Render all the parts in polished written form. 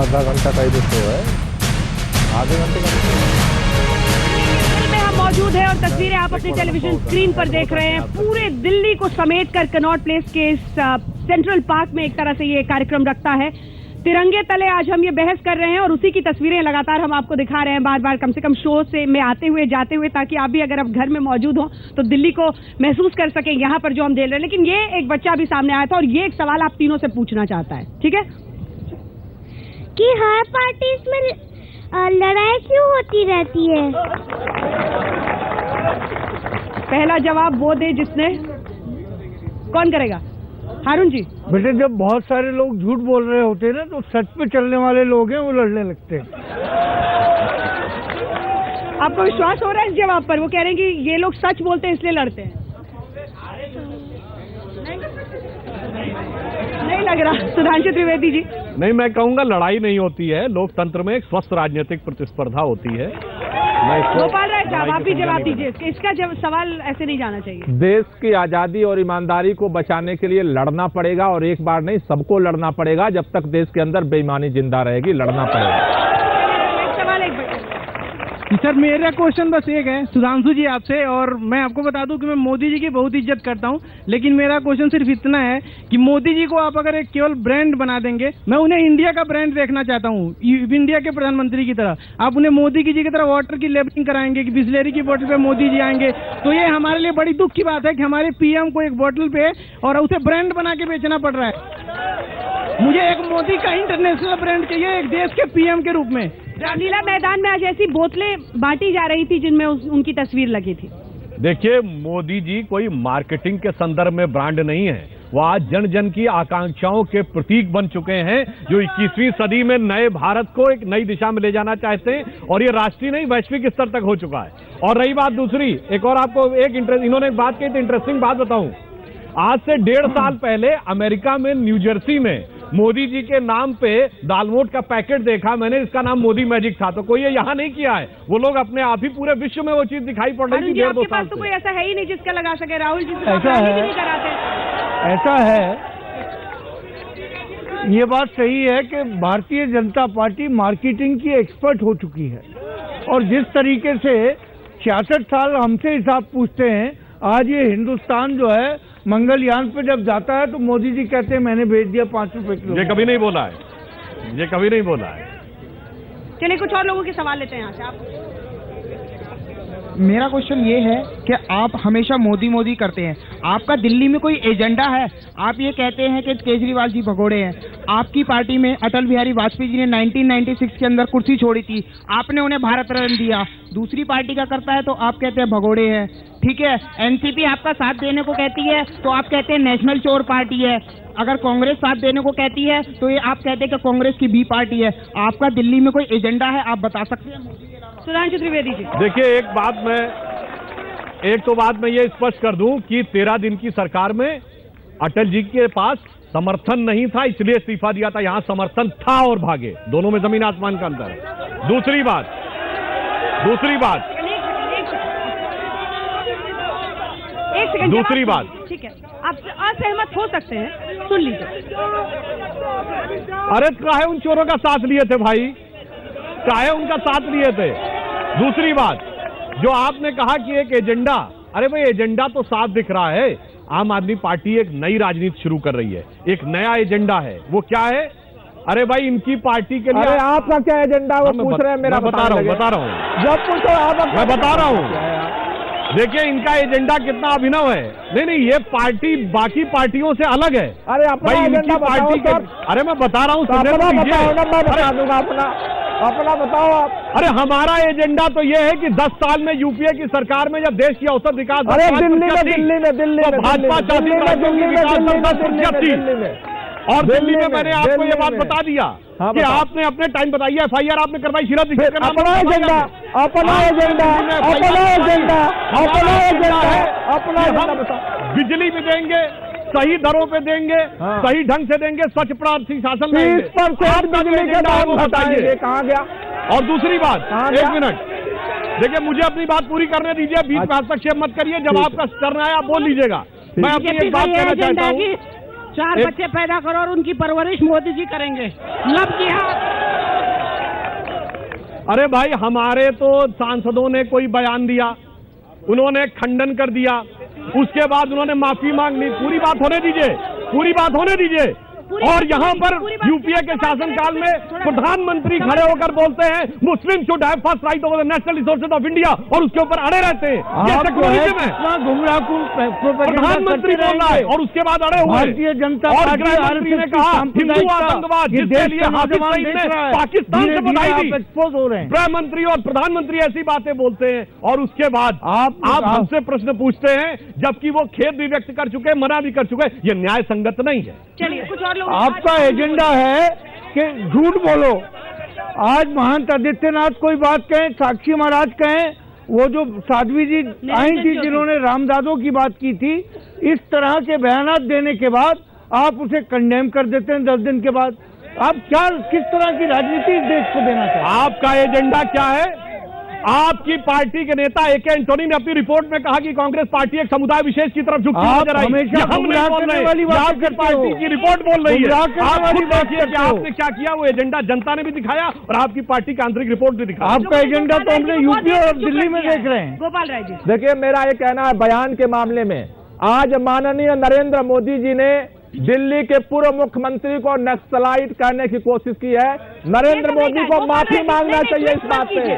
आधा घंटा का ही तो शो है, आधे घंटे का में हम मौजूद हैं और तस्वीरें आप अपनी टेलीविजन स्क्रीन पर देख रहे हैं। पूरे दिल्ली को समेटकर कनॉट प्लेस के इस सेंट्रल पार्क में एक तरह से ये कार्यक्रम रखता है। तिरंगे तले आज हम ये बहस कर रहे हैं और उसी की तस्वीरें लगातार हम आपको दिखा रहे हैं बार बार, कम से कम शो से में आते हुए जाते हुए, ताकि आप भी अगर आप घर में मौजूद हो तो दिल्ली को महसूस कर सकें यहाँ पर जो हम देख रहे हैं। लेकिन ये एक बच्चा भी सामने आया था और ये एक सवाल आप तीनों से पूछना चाहता है, ठीक है, कि हर पार्टी में लड़ाई क्यों होती रहती है? पहला जवाब वो दे जिसने, कौन करेगा? हारून जी। बेटे, जब बहुत सारे लोग झूठ बोल रहे होते हैं ना, तो सच पे चलने वाले लोग हैं वो लड़ने लगते हैं। आपको विश्वास हो रहा है इस जवाब पर? वो कह रहे हैं कि ये लोग सच बोलते हैं इसलिए लड़ते हैं। नहीं लग रहा। सुधांशु त्रिवेदी जी। नहीं, मैं कहूंगा लड़ाई नहीं होती है, लोकतंत्र में एक स्वस्थ राजनीतिक प्रतिस्पर्धा होती है। गोपाल राय साहब, आप भी जवाब दीजिए इसका सवाल ऐसे नहीं जाना चाहिए। देश की आजादी और ईमानदारी को बचाने के लिए लड़ना पड़ेगा, और एक बार नहीं, सबको लड़ना पड़ेगा। जब तक देश के अंदर बेईमानी जिंदा रहेगी, लड़ना पड़ेगा। सर, मेरा क्वेश्चन बस एक है सुधांशु जी आपसे, और मैं आपको बता दूं कि मैं मोदी जी की बहुत इज्जत करता हूं, लेकिन मेरा क्वेश्चन सिर्फ इतना है कि मोदी जी को आप अगर एक केवल ब्रांड बना देंगे, मैं उन्हें इंडिया का ब्रांड देखना चाहता हूं, इंडिया के प्रधानमंत्री की तरह। आप उन्हें मोदी जी की तरह वाटर की लेबलिंग कराएंगे कि बिस्लेरी की बोतल पे मोदी जी आएंगे, तो ये हमारे लिए बड़ी दुख की बात है कि हमारे पीएम को एक बोतल पे और उसे ब्रांड बना के बेचना पड़ रहा है। मुझे एक मोदी का इंटरनेशनल ब्रांड चाहिए, एक देश के पीएम के रूप में। रामलीला मैदान में आज ऐसी बोतलें बांटी जा रही थी जिनमें उनकी तस्वीर लगी थी। देखिए, मोदी जी कोई मार्केटिंग के संदर्भ में ब्रांड नहीं है, वो आज जन जन की आकांक्षाओं के प्रतीक बन चुके हैं, जो 21वीं सदी में नए भारत को एक नई दिशा में ले जाना चाहते हैं, और ये राष्ट्रीय नहीं वैश्विक स्तर तक हो चुका है। और रही बात दूसरी, एक और आपको इन्होंने बात कही थी, इंटरेस्टिंग बात बताऊं। आज से 1.5 साल पहले अमेरिका में न्यू जर्सी में मोदी जी के नाम पे दालमोट का पैकेट देखा मैंने, इसका नाम मोदी मैजिक था। तो कोई ये यहाँ नहीं किया है, वो लोग अपने आप ही पूरे विश्व में वो चीज दिखाई पड़ रही थी 1.5-2 साल से। तो कोई ऐसा है ही नहीं जिसका लगा सके। राहुल जी ऐसा है, नहीं कराते। ऐसा है, ये बात सही है कि भारतीय जनता पार्टी मार्केटिंग की एक्सपर्ट हो चुकी है, और जिस तरीके से 66 साल हमसे हिसाब पूछते हैं, आज ये हिंदुस्तान जो है मंगलयान पे जब जाता है तो मोदी जी कहते हैं मैंने भेज दिया 5 रुपए किलो। ये कभी नहीं बोला है, ये कभी नहीं बोला है। चलिए कुछ और लोगों के सवाल लेते हैं यहाँ से। आप, मेरा क्वेश्चन ये है कि आप हमेशा मोदी मोदी करते हैं, आपका दिल्ली में कोई एजेंडा है? आप ये कहते हैं कि केजरीवाल जी भगोड़े हैं। आपकी पार्टी में अटल बिहारी वाजपेयी जी ने 1996 के अंदर कुर्सी छोड़ी थी, आपने उन्हें भारत रत्न दिया। दूसरी पार्टी का करता है तो आप कहते हैं भगोड़े हैं, ठीक है। एनसीपी आपका साथ देने को कहती है तो आप कहते हैं नेशनल चोर पार्टी है। अगर कांग्रेस साथ देने को कहती है तो ये आप कहते हैं कि कांग्रेस की बी पार्टी है। आपका दिल्ली में कोई एजेंडा है, आप बता सकते हैं? सुधांशु त्रिवेदी जी। देखिए, एक तो बात मैं ये स्पष्ट कर दूं कि 13 दिन की सरकार में अटल जी के पास समर्थन नहीं था, इसलिए इस्तीफा दिया था। यहां समर्थन था और भागे, दोनों में जमीन आसमान का अंतर है। दूसरी बात ठीक है, आप असहमत हो सकते हैं, सुन लीजिए। अरे काहे उन चोरों का साथ लिए थे भाई, काहे उनका साथ लिए थे? दूसरी बात, जो आपने कहा कि एक एजेंडा, अरे भाई एजेंडा तो साफ दिख रहा है। आम आदमी पार्टी एक नई राजनीति शुरू कर रही है, एक नया एजेंडा है। वो क्या है? अरे भाई इनकी पार्टी के लिए। अरे आपका क्या एजेंडा वो पूछ रहे हैं, मेरा बता रहा हूँ जब पूछो आप, मैं बता रहा हूँ। देखिए, इनका एजेंडा कितना अभिनव है। नहीं, ये पार्टी बाकी पार्टियों से अलग है। अरे अपना एजेंडा पार्टी के, अरे मैं बता रहा हूँ, अपना बताओ आप। अरे हमारा एजेंडा तो ये है कि 10 साल में यूपीए की सरकार में जब देश की औसत विकास दर दिल्ली में भाजपा चाहती और दिल्ली में मैंने आपको ये बात बता दिया कि आपने अपने टाइम बताइए, FIR आपने करवाई शीला दीक्षित के नाम पर। बिजली भी देंगे, सही दरों पे देंगे, सही ढंग से देंगे, स्वच्छ प्रार्थी शासन देंगे। 30% बिजली का दाम बताइए कहाँ गया। और दूसरी बात, 1 मिनट, देखिए मुझे अपनी बात पूरी करने दीजिए, बीच में हस्तक्षेप मत करिए। जब आपका टर्न आया आप बोल लीजिएगा। मैं अपनी एक बात कहना चाहता हूँ, 4 बच्चे पैदा करो और उनकी परवरिश मोदी जी करेंगे। लब जिहाद अरे भाई, हमारे तो सांसदों ने कोई बयान दिया, उन्होंने खंडन कर दिया, उसके बाद उन्होंने माफी मांग ली। पूरी बात होने दीजिए, पूरी बात होने दीजिए। और यहाँ पर यूपीए के शासनकाल में प्रधानमंत्री खड़े होकर बोलते हैं मुस्लिम should have first right over the national resources of India, और उसके ऊपर अड़े रहते हैं। ये सेक्युलरिज्म है। प्रधानमंत्री बोल रहा है और उसके बाद अड़े हुए। भारतीय जनता और पार्टी गृहमंत्री ने कहा हिंदू आतंकवाद, जिसके लिए हाफिज सईद ने पाकिस्तान से बधाई दी। एक्सपोज हो रहे हैं। गृहमंत्री और प्रधानमंत्री ऐसी बातें बोलते हैं और उसके बाद आप हमसे प्रश्न पूछते हैं, जबकि वो खेद भी व्यक्त कर चुके, मना भी कर चुके। ये न्याय संगत नहीं है। चलिए कुछ और लोग। आपका एजेंडा है कि झूठ बोलो। आज महंत आदित्यनाथ कोई बात कहें, साक्षी महाराज कहें, वो जो साध्वी जी आई थी जिन्होंने रामदादों की बात की थी, इस तरह के बयानात देने के बाद आप उसे कंडेम कर देते हैं 10 दिन के बाद। आप क्या, किस तरह की राजनीति इस देश को देना चाहते हैं? आपका एजेंडा क्या है? आपकी पार्टी के नेता ए.के. एंटोनी ने अपनी रिपोर्ट में कहा कि कांग्रेस पार्टी एक समुदाय विशेष की तरफ झुकती नजर आई। हमेशा हम नहीं बोल रहे, वाली बात आपकी पार्टी की रिपोर्ट बोल रही है। आप खुद देखिए कि आपने क्या किया। वो एजेंडा जनता ने भी दिखाया और आपकी पार्टी की आंतरिक रिपोर्ट भी दिखाई। आपका एजेंडा तो हमने यूपी और दिल्ली में देख रहे हैं। गोपाल राय जी, देखिए, मेरा ये कहना है बयान के मामले में, आज माननीय नरेंद्र मोदी जी ने दिल्ली के पूर्व मुख्यमंत्री को नक्सलाइट कहने की कोशिश की है। नरेंद्र मोदी को माफी मांगना चाहिए इस बात से।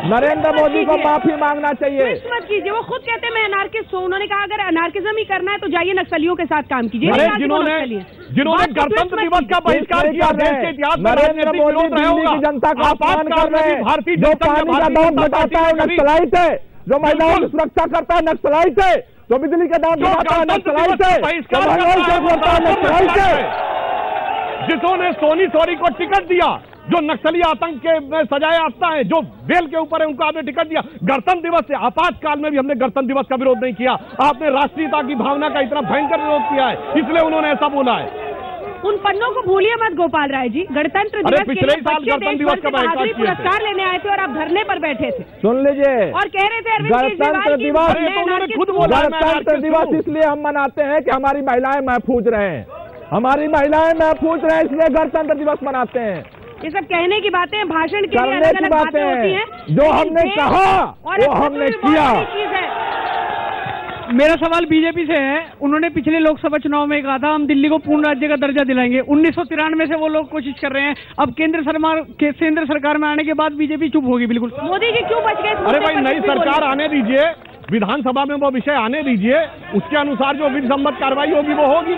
नरेंद्र मोदी को माफी मांगना चाहिए। मत कीजिए, वो खुद कहते हैं मैं अनार्किस्ट हूँ। उन्होंने कहा अगर अनार्किज्म ही करना है तो जाइए नक्सलियों के साथ काम कीजिए। जिन्होंने गणतंत्र दिवस का बहिष्कार किया, देश के इतिहास में नरेंद्र मोदी दिल्ली की जनता का अपमान कर रहे हैं। भारतीय जो पानी का दाम घटाता है नक्सलाइट है, जो महिलाओं की सुरक्षा करता है नक्सलाइट है, जो बिजली का दाम घटाता है नक्सलाइट है, नक्सलाइट है। जिन्होंने सोनी सॉरी को टिकट दिया, जो नक्सली आतंक के में सजाए आता है, जो बेल के ऊपर है, उनको आपने टिकट दिया। गणतंत्र दिवस से आपातकाल में भी हमने गणतंत्र दिवस का विरोध नहीं किया। आपने राष्ट्रीयता की भावना का इतना भयंकर विरोध किया है, इसलिए उन्होंने ऐसा बोला है। उन पन्नों को भूलिए मत गोपाल राय जी। गणतंत्र दिवस के लिए बच्चे देश भर से बहादुरी पुरस्कार लेने आए थे और आप धरने पर बैठे थे। सुन लीजिए, और कह रहे थे अरविंद गणतंत्र दिवस, गणतंत्र दिवस इसलिए हम मनाते हैं कि हमारी महिलाएं महफूज रहे, हमारी महिलाएं महफूज रहे, इसलिए गणतंत्र दिवस मनाते हैं। ये सब कहने की बातें, भाषण के लिए करने अलग की अलग बातें होती हैं। जो हमने कहा वो हमने किया। मेरा सवाल बीजेपी से है। उन्होंने पिछले लोकसभा चुनाव में कहा था हम दिल्ली को पूर्ण राज्य का दर्जा दिलाएंगे। 1993 से वो लोग कोशिश कर रहे हैं। अब केंद्र सरकार में आने के बाद बीजेपी चुप होगी बिल्कुल। मोदी जी क्यों बच गए? अरे भाई, नई सरकार आने दीजिए, विधानसभा में वो विषय आने दीजिए, उसके अनुसार जो विधि सम्मत कार्रवाई होगी वो होगी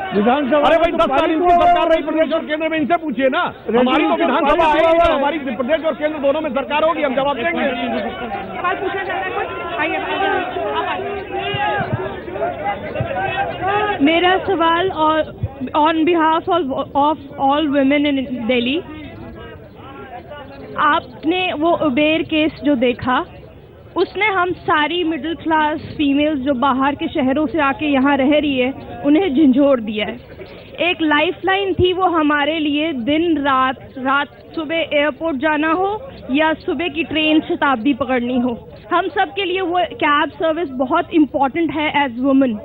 विधानसभा। अरे भाई, 10 साल इनकी सरकार रही प्रदेश और केंद्र में, इनसे पूछिए ना। हमारी तो विधानसभा आएगी, हमारी प्रदेश और केंद्र दोनों में सरकार होगी, हम जवाब देंगे। सवाल पूछना चाहता है कोई? आइए। मेरा सवाल on behalf of all women in Delhi, आपने वो उबेर केस जो देखा, उसने हम सारी मिडिल क्लास फीमेल्स जो बाहर के शहरों से आके यहाँ रह रही है, उन्हें झंझोड़ दिया है। एक लाइफलाइन थी वो हमारे लिए, दिन रात सुबह एयरपोर्ट जाना हो या सुबह की ट्रेन शताब्दी पकड़नी हो, हम सब के लिए वो कैब सर्विस बहुत इम्पोर्टेंट है एज वुमेन।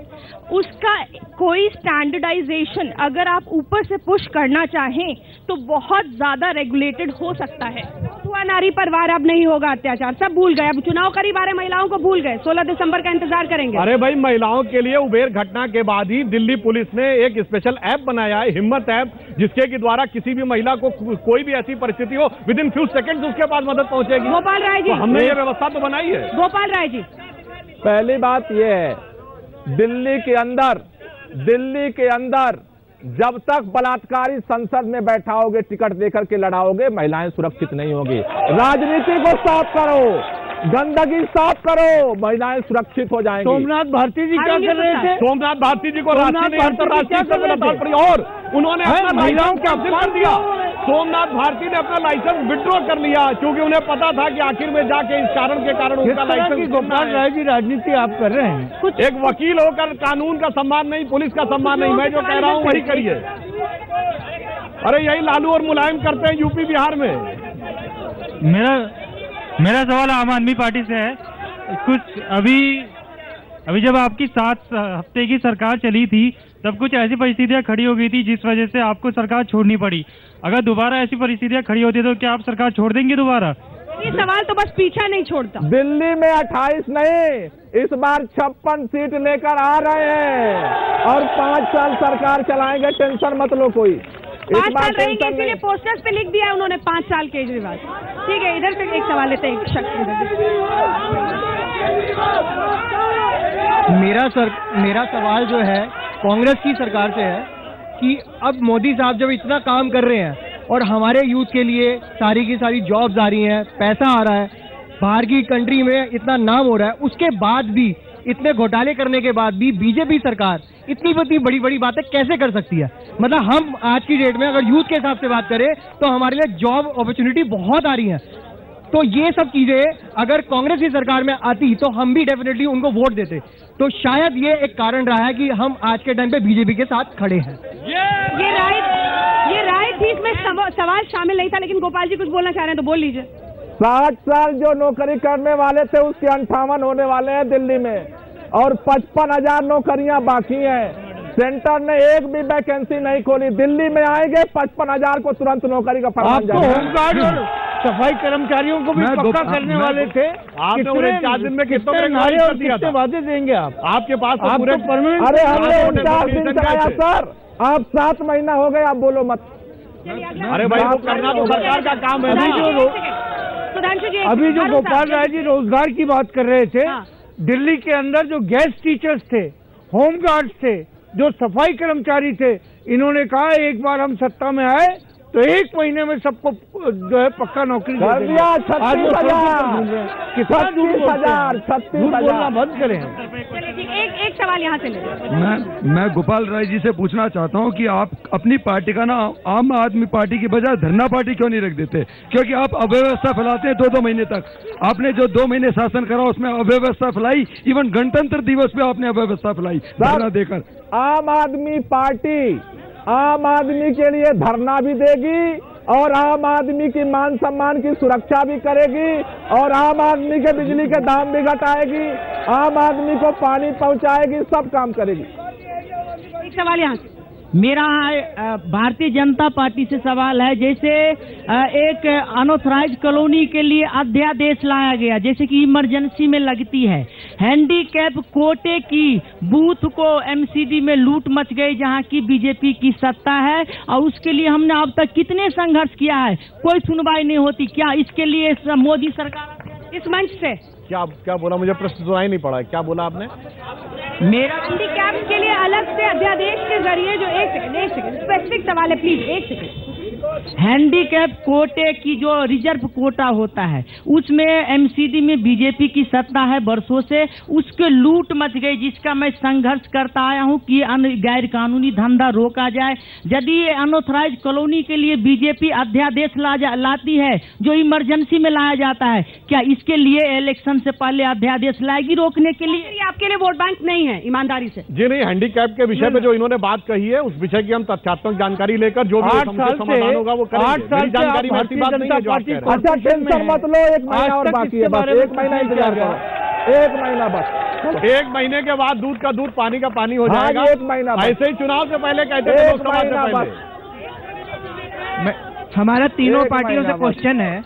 उसका कोई स्टैंडर्डाइजेशन अगर आप ऊपर से पुश करना चाहें तो बहुत ज्यादा रेगुलेटेड हो सकता है। हुआ नारी पर वार, अब नहीं होगा अत्याचार, सब भूल गए। अब चुनाव करीब आ रहे, महिलाओं को भूल गए। 16 दिसंबर का इंतजार करेंगे। अरे भाई, महिलाओं के लिए उबेर घटना के बाद ही दिल्ली पुलिस ने एक स्पेशल ऐप बनाया है, हिम्मत ऐप, जिसके के द्वारा किसी भी महिला को कोई भी ऐसी परिस्थिति हो, विद इन फ्यू सेकंड्स उसके पास मदद पहुंचेगी। गोपाल राय जी, तो हमने ये व्यवस्था तो बनाई है। गोपाल राय जी, पहली बात यह है, दिल्ली के अंदर जब तक बलात्कारी संसद में बैठाओगे, टिकट देकर के लड़ाओगे, महिलाएं सुरक्षित नहीं होगी। राजनीति को साफ करो, गंदगी साफ करो, महिलाएं सुरक्षित हो जाएंगी। सोमनाथ भारती जी क्या कर रहे थे? सोमनाथ भारती जी को राष्ट्रीय अंतर्राष्ट्रीय स्तर पर हड़ताल पड़ी और उन्होंने अपना महिलाओं का अपमान कर दिया। सोमनाथ भारती ने अपना लाइसेंस विड्रॉ कर लिया क्योंकि उन्हें पता था कि आखिर में जाके इस कारण के कारण उनका लाइसेंस। गोपाल राय जी, राजनीति आप कर रहे हैं। एक वकील होकर कानून का सम्मान नहीं, पुलिस का सम्मान नहीं, मैं जो कह रहा हूं वही करिए। अरे यही लालू और मुलायम करते हैं यूपी बिहार में। मेरा सवाल आम आदमी पार्टी से है। कुछ अभी जब आपकी 7 हफ्ते की सरकार चली थी तब कुछ ऐसी परिस्थितियां खड़ी हो गई थी जिस वजह से आपको सरकार छोड़नी पड़ी। अगर दोबारा ऐसी परिस्थितियां खड़ी होती तो क्या आप सरकार छोड़ देंगे दोबारा? ये सवाल तो बस पीछा नहीं छोड़ता। दिल्ली में 28 नहीं, इस बार 56 सीट लेकर आ रहे हैं और 5 साल सरकार चलाएंगे, टेंशन मत लो कोई। 5 साल रहेंगे, इसीलिए पोस्टर्स पे लिख दिया है उन्होंने 5 साल केजरीवाल। ठीक है, इधर से एक सवाल लेते हैं, एक शख्स मेरा सवाल जो है कांग्रेस की सरकार से है कि अब मोदी साहब जब इतना काम कर रहे हैं और हमारे यूथ के लिए सारी की सारी जॉब्स आ रही हैं, पैसा आ रहा है, बाहर की कंट्री में इतना नाम हो रहा है, उसके बाद भी, इतने घोटाले करने के बाद भी बीजेपी सरकार इतनी बड़ी बड़ी बातें कैसे कर सकती है? मतलब हम आज की डेट में अगर यूथ के हिसाब से बात करें तो हमारे लिए जॉब अपॉर्चुनिटी बहुत आ रही है। तो ये सब चीजें अगर कांग्रेस की सरकार में आती तो हम भी डेफिनेटली उनको वोट देते। तो शायद ये एक कारण रहा है कि हम आज के टाइम पे बीजेपी के साथ खड़े हैं। ये राय थी, इसमें सवाल शामिल नहीं था, लेकिन गोपाल जी कुछ बोलना चाह रहे हैं तो बोल लीजिए। 60 साल जो नौकरी करने वाले थे उसके 58 होने वाले हैं दिल्ली में और 55,000 नौकरियां बाकी हैं। सेंटर ने एक भी वैकेंसी नहीं खोली। दिल्ली में आएंगे 55,000 को तुरंत नौकरी का फरमान आपको होमगार्ड और सफाई कर्मचारियों को भी पक्का करने वाले थे। आपने उन्हें 4 दिन में कितने नारे और कितने वादे देंगे आप? आपके पास तो पूरे परमानेंट। अरे हमने 49 दिन कराया सर, आप 7 महीना हो गए, आप बोलो मत। अरे भाई वो करना तो सरकार का काम है ना। सुधांशु जी, अभी जो गोपाल राय जी रोजगार की बात कर रहे थे, दिल्ली के अंदर जो गेस्ट टीचर्स थे, होमगार्ड्स थे, जो सफाई कर्मचारी थे, इन्होंने कहा एक बार हम सत्ता में आए तो 1 महीने में सबको जो है पक्का नौकरी कर दिया। 36,000 बोलना बंद करें। एक सवाल यहाँ से ले। मैं गोपाल राय जी से पूछना चाहता हूँ कि आप अपनी पार्टी का ना आम आदमी पार्टी की बजाय धरना पार्टी क्यों नहीं रख देते? क्योंकि आप अव्यवस्था फैलाते हैं 2-2 महीने तक। आपने जो 2 महीने शासन करा उसमें अव्यवस्था फैलाई, इवन गणतंत्र दिवस पे आपने अव्यवस्था फैलाई धरना देकर। आम आदमी पार्टी आम आदमी के लिए धरना भी देगी और आम आदमी की मान सम्मान की सुरक्षा भी करेगी और आम आदमी के बिजली के दाम भी घटाएगी, आम आदमी को पानी पहुंचाएगी, सब काम करेगी। एक सवाल यहाँ से। मेरा भारतीय जनता पार्टी से सवाल है, जैसे एक अनऑथराइज कॉलोनी के लिए अध्यादेश लाया गया, जैसे कि इमरजेंसी में लगती है, हैंडीकैप कोटे की बूथ को एमसीडी में लूट मच गई जहां की बीजेपी की सत्ता है और उसके लिए हमने अब तक कितने संघर्ष किया है, कोई सुनवाई नहीं होती। क्या इसके लिए मोदी सरकार इस मंच से क्या बोला? मुझे प्रश्न सुनाई नहीं पड़ा, क्या बोला आपने? मेरा हैंडीकैप के लिए अलग से अध्यादेश के जरिए जो एक सेकंड स्पेसिफिक सवाल है प्लीज, एक सेकंड। हैंडीकैप कोटे की जो रिजर्व कोटा होता है उसमें एमसीडी में बीजेपी की सत्ता है वर्षों से, उसके लूट मच गई जिसका मैं संघर्ष करता आया हूं कि गैर कानूनी धंधा रोका जाए। यदि अनऑथराइज कॉलोनी के लिए बीजेपी अध्यादेश लाती है जो इमरजेंसी में लाया जाता है, क्या इसके लिए इलेक्शन से पहले अध्यादेश लाएगी रोकने के लिए? आपके लिए वोट बैंक नहीं है ईमानदारी से? जी नहीं, हैंडीकैप के विषय पे जो इन्होंने बात कही है उस विषय की हम तथ्यात्मक जानकारी लेकर जो भी समाधान होगा वो करेंगे। 8 साल जानकारी में ऐसी बात नहीं है जो आप कह रहे हैं। अच्छा टेंशन मत लो, 1 महीना और बाकी है, बस 1 महीना इंतजार करो, 1 महीना बस। 1 महीने के बाद दूध का दूध पानी का पानी हो जाएगा। 1 महीना ऐसे ही चुनाव से पहले कहते थे, लोकसभा से पहले। हमारा तीनों पार्टियों से क्वेश्चन है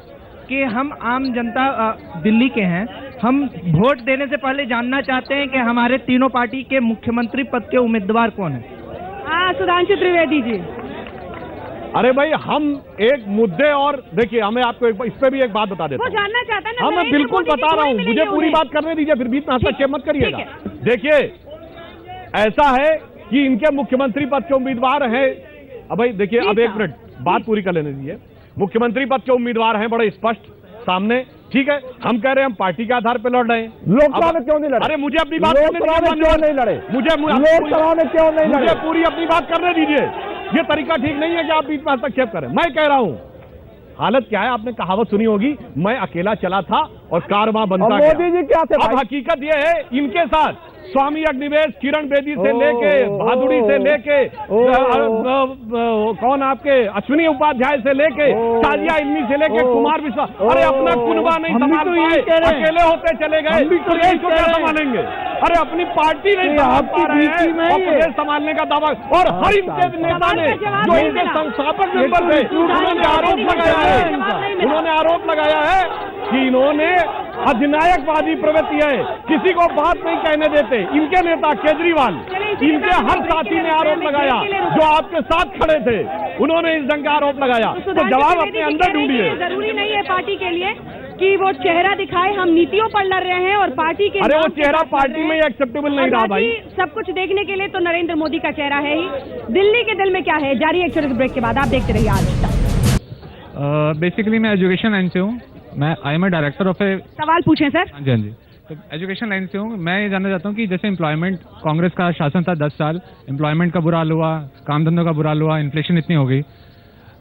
कि हम आम जनता दिल्ली के हैं, हम वोट देने से पहले जानना चाहते हैं कि हमारे तीनों पार्टी के मुख्यमंत्री पद के उम्मीदवार कौन है। सुधांशु त्रिवेदी जी। अरे भाई हम एक मुद्दे और देखिए, हमें आपको इस पे भी एक बात बता देता हूँ। वो जानना चाहता है ना? मैं बिल्कुल बता रहा हूँ, मुझे पूरी बात करने दीजिए, फिर बीच में हस्तक्षेप मत करिएगा। देखिए ऐसा है कि इनके मुख्यमंत्री पद के उम्मीदवार हैं। अब भाई देखिए, अब 1 मिनट बात पूरी कर लेने दीजिए। मुख्यमंत्री पद के उम्मीदवार हैं बड़े स्पष्ट सामने, ठीक है। हम कह रहे हैं हम पार्टी के आधार पर लड़ रहे हैं। लोकसभा में क्यों नहीं लड़े? अरे मुझे अपनी बात लोकसभा में क्यों नहीं लड़े? लोकसभा में क्यों नहीं लड़े? मुझे पूरी अपनी बात करने दीजिए। ये तरीका ठीक नहीं है कि आप बीच में हस्तक्षेप करें। मैं कह रहा हूं हालत क्या है, आपने कहावत सुनी होगी, मैं अकेला चला था और कारवां बनता गया। मोदी जी क्या थे? अब हकीकत ये है, इनके साथ स्वामी अग्निवेश किरण बेदी से लेके भादुड़ी से लेके कौन आपके अश्विनी उपाध्याय से लेके ताजिया इल्मी से लेके कुमार विश्वास, अरे अपना कुनबा नहीं संभाल पाए, अकेले होते चले गए तो देश को क्या संभालेंगे? अरे अपनी पार्टी नहीं संभाल पा रहे हैं और प्रदेश संभालने का दावा। और हर इनके नेता ने जो इनके संस्थापक मेंबर थे उन्होंने आरोप लगाया है कि इन्होंने अधिनायकवादी प्रवृत्ति है, किसी को बात नहीं कहने देते। इनके नेता केजरीवाल, इनके हर साथी ने आरोप लगाया जो आपके साथ खड़े थे, उन्होंने इस ढंग का आरोप लगाया। तो जवाब अपने अंदर ढूंढिए। जरूरी नहीं है पार्टी के लिए कि वो चेहरा दिखाए, हम नीतियों पर लड़ रहे हैं और पार्टी के, अरे वो चेहरा पार्टी में एक्सेप्टेबल नहीं रहा भाई। सब कुछ देखने के लिए तो नरेंद्र मोदी का चेहरा है ही। दिल्ली के दिल में क्या है, जारी एक छोटे ब्रेक के बाद आप देखते रहिए आज तक। बेसिकली मैं एजुकेशन लाइन से हूँ, मैं आई एम डायरेक्टर ऑफ ए। सवाल पूछें सर। हाँ जी। तो एजुकेशन लाइन से हूँ, मैं ये जानना चाहता हूँ कि जैसे एम्प्लॉयमेंट, कांग्रेस का शासन था 10 साल, एम्प्लॉयमेंट का बुरा हाल हुआ, काम धंधों का बुरा हाल हुआ, इन्फ्लेशन इतनी हो गई।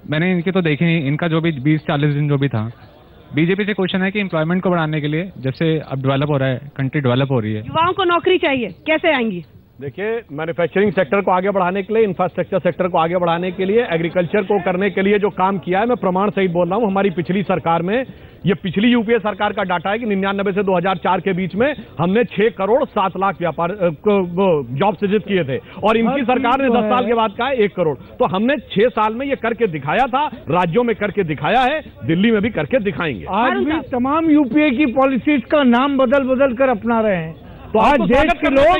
मैंने इनके तो देखे नहीं, इनका जो भी 20-40 दिन जो भी था। बीजेपी से क्वेश्चन है कि एम्प्लॉयमेंट को बढ़ाने के लिए, जैसे अब डेवलप हो रहा है, कंट्री डेवलप हो रही है, युवाओं को नौकरी चाहिए, कैसे आएंगी? देखिए, मैन्युफैक्चरिंग सेक्टर को आगे बढ़ाने के लिए, इंफ्रास्ट्रक्चर सेक्टर को आगे बढ़ाने के लिए, एग्रीकल्चर को करने के लिए जो काम किया है, मैं प्रमाण सहित बोल रहा हूं। हमारी पिछली सरकार में, ये पिछली यूपीए सरकार का डाटा है कि 99 से 2004 के बीच में हमने 6 करोड़ 7 लाख व्यापार जॉब सृजित किए थे, और इनकी सरकार ने 10 साल के बाद कहा 1 करोड़। तो हमने 6 साल में ये करके दिखाया था, राज्यों में करके दिखाया है, दिल्ली में भी करके दिखाएंगे। आज भी तमाम यूपीए की पॉलिसीज का नाम बदल बदल कर अपना रहे हैं। तो आज देश के लोग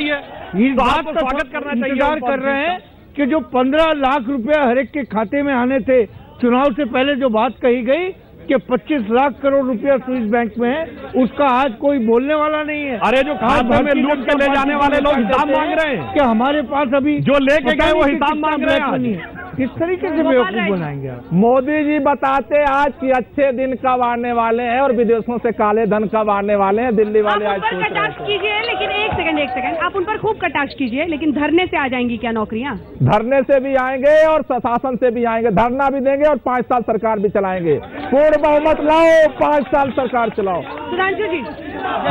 इस बात का स्वागत करना चाहिए, इंतजार कर रहे हैं कि जो 15 लाख रुपया हर एक के खाते में आने थे चुनाव से पहले, जो बात कही गई कि 25 लाख करोड़ रुपया स्विस बैंक में है, उसका आज कोई बोलने वाला नहीं है। अरे जो खाते में लूट के ले जाने वाले लोग हिसाब मांग रहे हैं कि हमारे पास अभी जो लेके गए वो हिसाब मांग रहे हैं। किस तरीके से बेवकूफ बनाएंगे आप? मोदी जी बताते आज कि अच्छे दिन कब आने वाले हैं और विदेशों से काले धन कब आने वाले हैं। दिल्ली वाले आज सोच रहे हैं। कीजिए, लेकिन एक सेकंड, आप उन पर खूब कटाक्ष कीजिए, लेकिन धरने से आ जाएंगी क्या नौकरियां? धरने से भी आएंगे और शासन से भी आएंगे, धरना भी देंगे और 5 साल सरकार भी चलाएंगे। पूर्ण बहुमत लाओ, 5 साल सरकार चलाओ। सुधांशु जी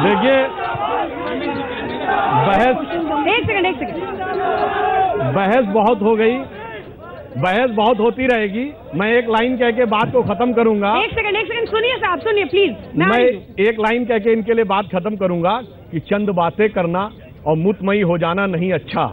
देखिए, एक सेकंड, बहस बहुत हो गई, बहस बहुत होती रहेगी। मैं एक लाइन कह के बात को खत्म करूंगा। एक सेकंड सुनिए साहब, सुनिए प्लीज। मैं एक लाइन कह के इनके लिए बात खत्म करूंगा कि चंद बातें करना और मुतमई हो जाना नहीं अच्छा।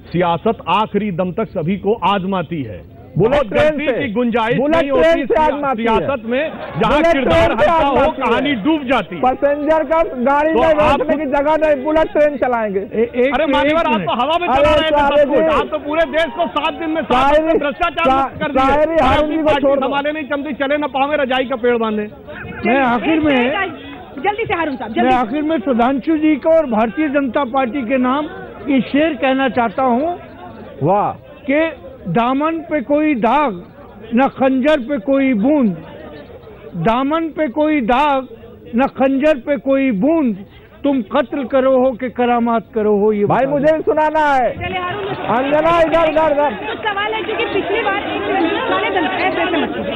सियासत आखिरी दम तक सभी को आजमाती है। बुलेट ट्रेन की गुंजाइश नहीं होती सियासत में, जहाँ किरदार हल्का हो कहानी डूब जाती। पैसेंजर का गाड़ी में बैठने की जगह नहीं, बुलेट ट्रेन चलाएंगे। अरे मान्यवर, आप तो हवा में चला रहे थे, आप तो पूरे देश को 7 दिन में भ्रष्टाचार कर दिए। संभाले नहीं, चमती चले न पावे, रजाई का पेड़ बांधे। मैं आखिर में जल्दी से हारून साहब, मैं आखिर में सुधांशु जी को और भारतीय जनता पार्टी के नाम ये शेर कहना चाहता हूँ, वाह, कि दामन पे कोई दाग न खंजर पे कोई बूंद, दामन पे कोई दाग न खंजर पे कोई बूंद, तुम कत्ल करो हो कि करामात करो हो। ये भाई मुझे भी सुनाना है। अंजना इधर सवाल है, क्योंकि पिछली बार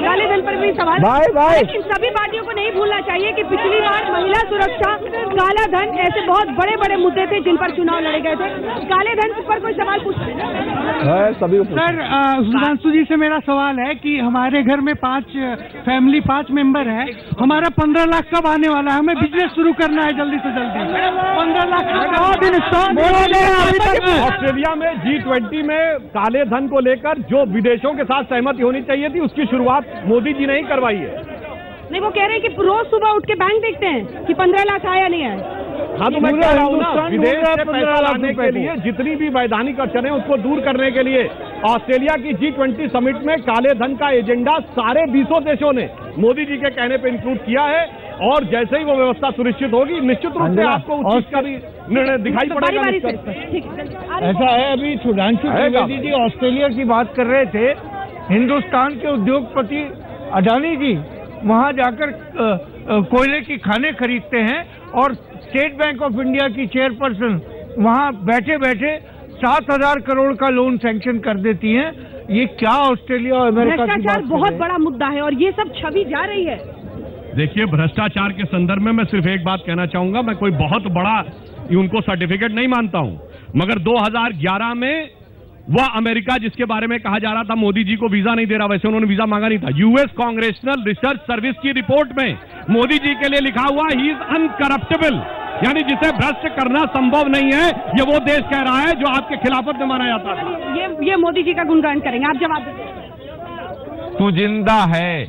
काले धन पर भी सवाल, भाई लेकिन सभी पार्टियों को नहीं भूलना चाहिए कि पिछली बार महिला सुरक्षा, काला धन, ऐसे बहुत बड़े बड़े मुद्दे थे जिन पर चुनाव लड़े गए थे। काले धन पर कोई सवाल पूछना सभी। सर, सुधांशु जी से मेरा सवाल है कि हमारे घर में 5 मेंबर है, हमारा 15 लाख कब आने वाला है? हमें बिजनेस शुरू करना है जल्दी से जल्दी। 15 लाख ऑस्ट्रेलिया में G20 में काले धन को लेकर जो विदेशों के साथ सहमति होनी चाहिए थी, उसकी शुरुआत मोदी जी ने ही करवाई है। नहीं, वो कह रहे हैं कि रोज सुबह उठ के बैंक देखते हैं कि 15 लाख आया नहीं आया। हाँ, तो मैं कह रहा हूँ ना, विदेश से पैसा लाने के लिए जितनी भी वैधानिक अड़चनें उसको दूर करने के लिए ऑस्ट्रेलिया की G20 समिट में काले धन का एजेंडा सारे 20 देशों ने मोदी जी के कहने पे इंक्लूड किया है, और जैसे ही वो व्यवस्था सुनिश्चित होगी, निश्चित रूप से आपको उस चीज का भी निर्णय दिखाई पड़ेगा। ऐसा है, अभी सुधांशु त्रिवेदी जी ऑस्ट्रेलिया की बात कर रहे थे, हिंदुस्तान के उद्योगपति अडानी जी वहां जाकर कोयले की खाने खरीदते हैं, और स्टेट बैंक ऑफ इंडिया की चेयरपर्सन वहां बैठे बैठे 7,000 करोड़ का लोन सैंक्शन कर देती हैं। ये क्या ऑस्ट्रेलिया और अमेरिका की बात बहुत बड़ा मुद्दा है, और ये सब छवि जा रही है। देखिए, भ्रष्टाचार के संदर्भ में मैं सिर्फ एक बात कहना चाहूंगा, मैं कोई बहुत बड़ा उनको सर्टिफिकेट नहीं मानता हूं, मगर 2011 में वह अमेरिका जिसके बारे में कहा जा रहा था मोदी जी को वीजा नहीं दे रहा, वैसे उन्होंने वीजा मांगा नहीं था। यूएस कांग्रेशनल रिसर्च सर्विस की रिपोर्ट में मोदी जी के लिए लिखा हुआ ही इज अनकरप्टेबल, यानी जिसे भ्रष्ट करना संभव नहीं है, ये वो देश कह रहा है जो आपके खिलाफत में माना जाता था। ये मोदी जी का गुणगान करेंगे, आप जवाब दीजिए। तू जिंदा है,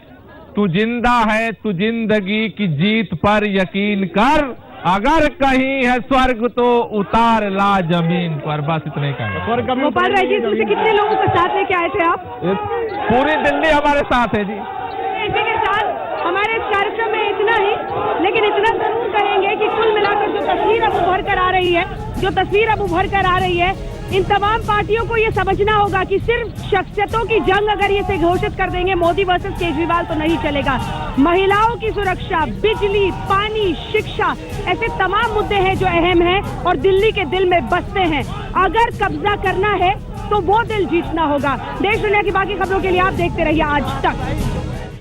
तू जिंदा है, तू जिंदगी की जीत पर यकीन कर, अगर कहीं है स्वर्ग तो उतार ला जमीन पर। बस इतने का। गोपाल राय जी, इसमें से कितने लोगों को साथ लेके आए थे आप? पूरी दिल्ली हमारे साथ है जी। इसी के साथ हमारे इस कार्यक्रम में इतना ही, लेकिन इतना जरूर कहेंगे कि कुल मिलाकर जो तस्वीर अब उभर कर आ रही है, इन तमाम पार्टियों को ये समझना होगा कि सिर्फ शख्सियतों की जंग अगर ये से घोषित कर देंगे मोदी वर्सेस केजरीवाल तो नहीं चलेगा। महिलाओं की सुरक्षा, बिजली, पानी, शिक्षा, ऐसे तमाम मुद्दे हैं जो अहम हैं और दिल्ली के दिल में बसते हैं। अगर कब्जा करना है तो वो दिल जीतना होगा। देश दुनिया की बाकी खबरों के लिए आप देखते रहिए आज तक।